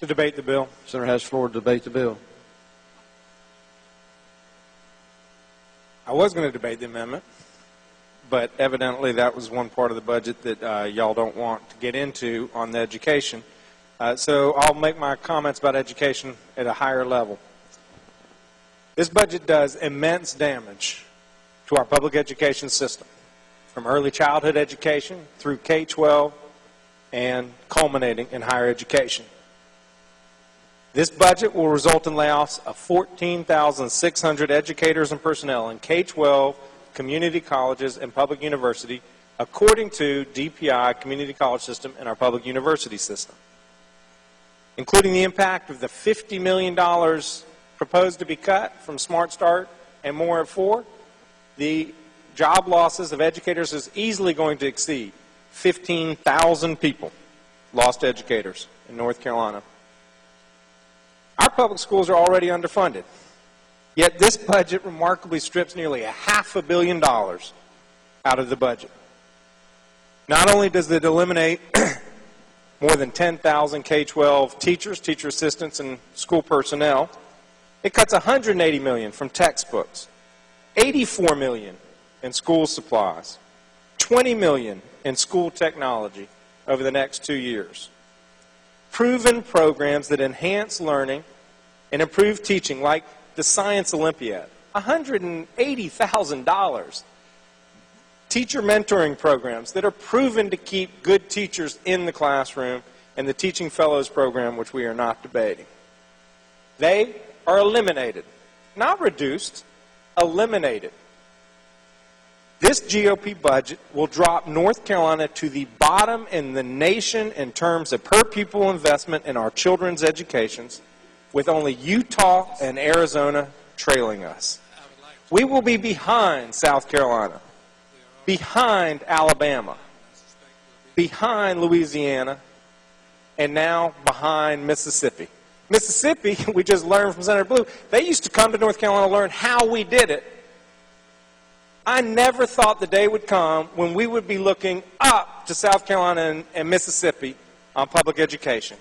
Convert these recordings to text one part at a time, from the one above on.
To debate the bill. Senator has the floor to debate the bill. I was going to debate the amendment, but evidently that was one part of the budget that y'all don't want to get into on the education. So I'll make my comments about education at a higher level. This budget does immense damage to our public education system, from early childhood education through K-12 and culminating in higher education. This budget will result in layoffs of 14,600 educators and personnel in K-12, community colleges, and public university, according to DPI Community College System and our public university system. Including the impact of the $50 million proposed to be cut from Smart Start and More at 4, the job losses of educators is easily going to exceed 15,000 people, lost educators in North Carolina. Our public schools are already underfunded, yet this budget remarkably strips nearly $500 million out of the budget. Not only does it eliminate more than 10,000 K-12 teachers, teacher assistants, and school personnel, it cuts $180 million from textbooks, $84 million in school supplies, $20 million in school technology over the next 2 years. Proven programs that enhance learning and improve teaching, like the Science Olympiad, $180,000. Teacher mentoring programs that are proven to keep good teachers in the classroom, and the Teaching Fellows program, which we are not debating. They are eliminated, not reduced, eliminated. This GOP budget will drop North Carolina to the bottom in the nation in terms of per pupil investment in our children's educations, with only Utah and Arizona trailing us. We will be behind South Carolina, behind Alabama, behind Louisiana, and now behind Mississippi. Mississippi, we just learned from Senator Blue, they used to come to North Carolina to learn how we did it. I never thought the day would come when we would be looking up to South Carolina and Mississippi on public education.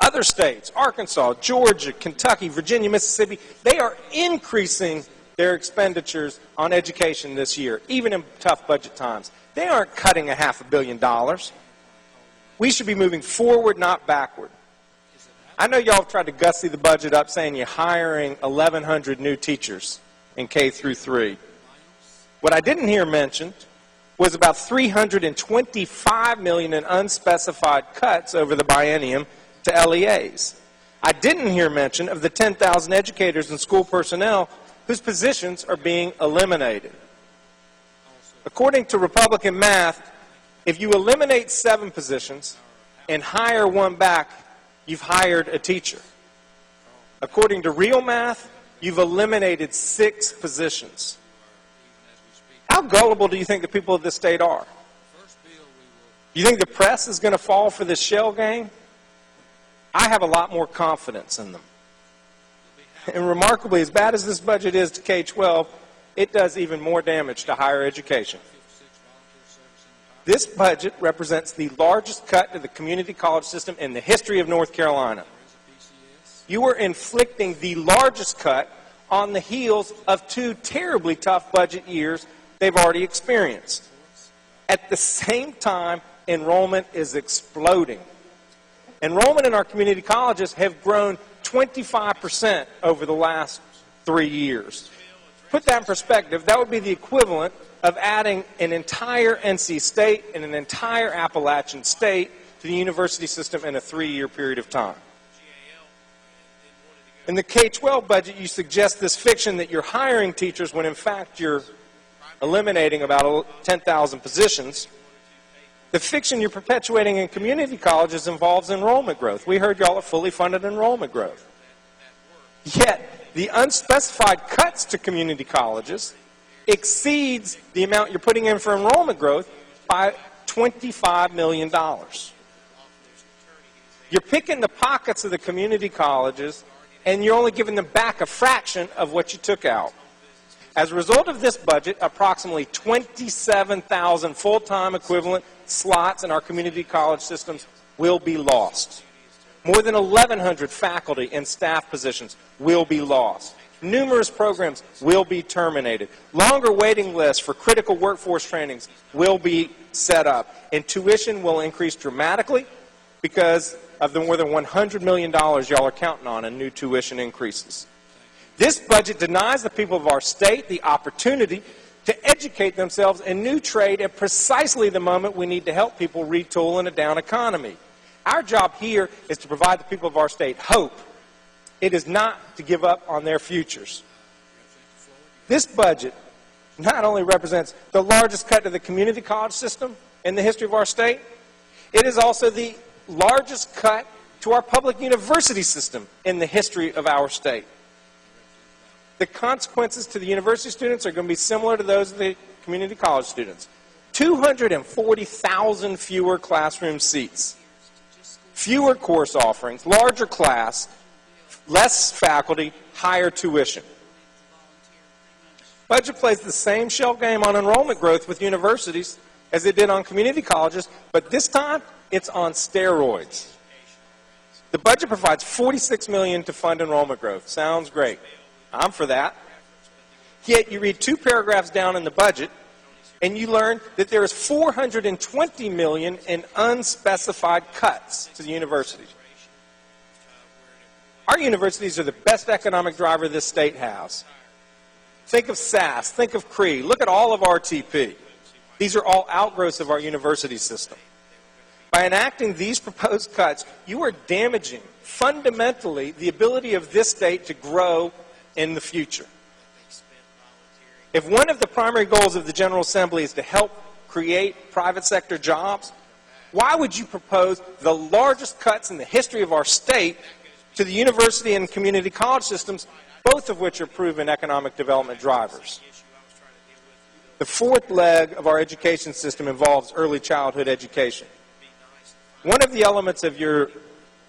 Other states, Arkansas, Georgia, Kentucky, Virginia, Mississippi, they are increasing their expenditures on education this year, even in tough budget times. They aren't cutting $500 million. We should be moving forward, not backward. I know y'all have tried to gussy the budget up saying you're hiring 1,100 new teachers in K through 3. What I didn't hear mentioned was about $325 million in unspecified cuts over the biennium to LEAs. I didn't hear mention of the 10,000 educators and school personnel whose positions are being eliminated. According to Republican math, if you eliminate 7 positions and hire 1 back, you've hired a teacher. According to real math, you've eliminated 6 positions. How gullible do you think the people of this state are? Do you think the press is going to fall for this shell game? I have a lot more confidence in them. And remarkably, as bad as this budget is to K-12, it does even more damage to higher education. This budget represents the largest cut to the community college system in the history of North Carolina. You are inflicting the largest cut on the heels of 2 terribly tough budget years they've already experienced. At the same time, enrollment is exploding. Enrollment in our community colleges have grown 25% over the last 3 years. Put that in perspective, that would be the equivalent of adding an entire NC State and an entire Appalachian State to the university system in a 3-year period of time. In the K-12 budget, you suggest this fiction that you're hiring teachers when in fact you're eliminating about 10,000 positions. The fiction you're perpetuating in community colleges involves enrollment growth. We heard y'all are fully funded enrollment growth. Yet, the unspecified cuts to community colleges exceeds the amount you're putting in for enrollment growth by $25 million. You're picking the pockets of the community colleges, and you're only giving them back a fraction of what you took out. As a result of this budget, approximately 27,000 full-time equivalent slots in our community college systems will be lost. More than 1,100 faculty and staff positions will be lost. Numerous programs will be terminated. Longer waiting lists for critical workforce trainings will be set up. And tuition will increase dramatically because of the more than $100 million y'all are counting on in new tuition increases. This budget denies the people of our state the opportunity to educate themselves in new trade at precisely the moment we need to help people retool in a down economy. Our job here is to provide the people of our state hope. It is not to give up on their futures. This budget not only represents the largest cut to the community college system in the history of our state, it is also the largest cut to our public university system in the history of our state. The consequences to the university students are going to be similar to those of the community college students. 240,000 fewer classroom seats, fewer course offerings, larger class, less faculty, higher tuition. Budget plays the same shell game on enrollment growth with universities as it did on community colleges, but this time it's on steroids. The budget provides $46 million to fund enrollment growth. Sounds great. I'm for that. Yet you read 2 paragraphs down in the budget and you learn that there is $420 million in unspecified cuts to the universities. Our universities are the best economic driver this state has. Think of SAS, think of CRE, look at all of RTP. These are all outgrowths of our university system. By enacting these proposed cuts, you are damaging fundamentally the ability of this state to grow in the future. If one of the primary goals of the General Assembly is to help create private sector jobs, why would you propose the largest cuts in the history of our state to the university and community college systems, both of which are proven economic development drivers? The fourth leg of our education system involves early childhood education. One of the elements of your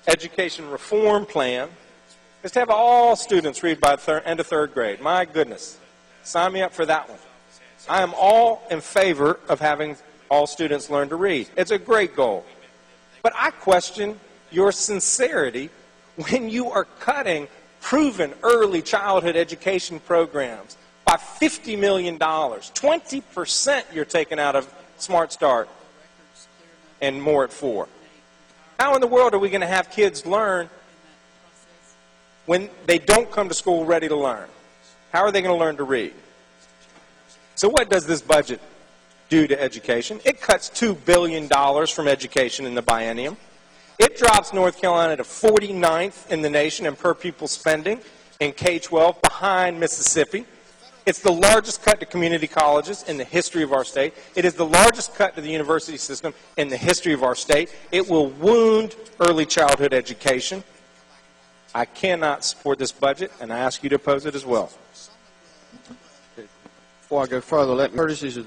education reform plan is to have all students read by end of third grade. My goodness. Sign me up for that one. I am all in favor of having all students learn to read. It's a great goal. But I question your sincerity when you are cutting proven early childhood education programs by $50 million. 20% you're taking out of Smart Start and more at 4. How in the world are we going to have kids learn when they don't come to school ready to learn? How are they going to learn to read? So what does this budget do to education? It cuts $2 billion from education in the biennium. It drops North Carolina to 49th in the nation in per pupil spending in K-12, behind Mississippi. It's the largest cut to community colleges in the history of our state. It is the largest cut to the university system in the history of our state. It will wound early childhood education. I cannot support this budget, and I ask you to oppose it as well. Before I go further, let me courtesies of